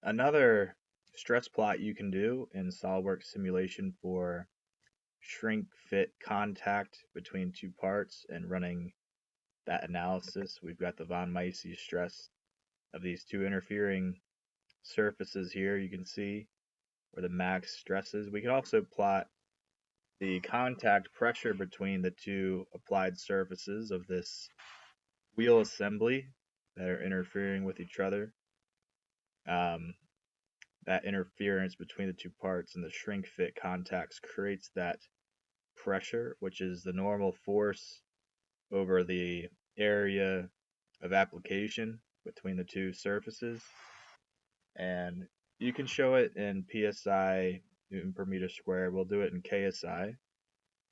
Another stress plot you can do in SolidWorks simulation for shrink fit contact between two parts and running that analysis. We've got the von Mises stress of these two interfering surfaces here. You can see where the max stresses. We can also plot the contact pressure between the two applied surfaces of this wheel assembly that are interfering with each other. That interference between the two parts and the shrink fit contacts creates that pressure, which is the normal force over the area of application between the two surfaces. And you can show it in PSI, Newton per meter squared. We'll do it in KSI.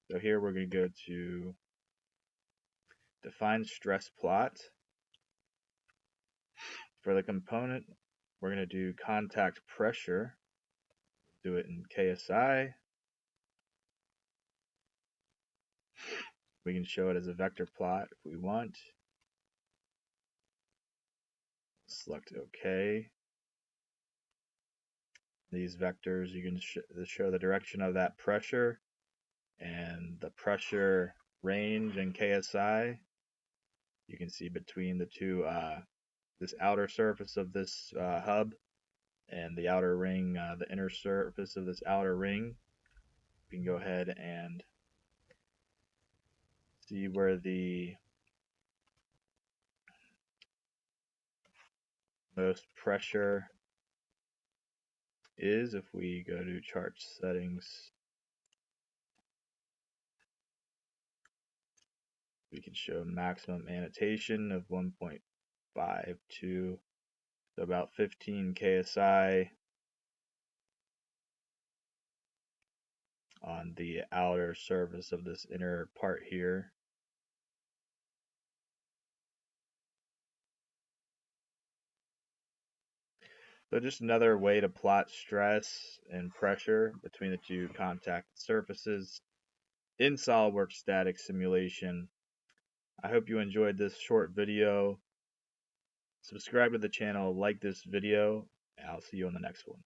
So here we're going to go to define stress plot. For the component, we're going to do contact pressure. Do it in KSI. We can show it as a vector plot if we want. Select OK. These vectors, you can show the direction of that pressure and the pressure range in KSI. You can see between the two, this outer surface of this hub and the outer ring, the inner surface of this outer ring. You can go ahead and see where the most pressure is if we go to chart settings. We can show maximum annotation of 1.52, so about 15 KSI on the outer surface of this inner part here. So just another way to plot stress and pressure between the two contact surfaces in SolidWorks static simulation. I hope you enjoyed this short video. Subscribe to the channel, like this video, and I'll see you on the next one.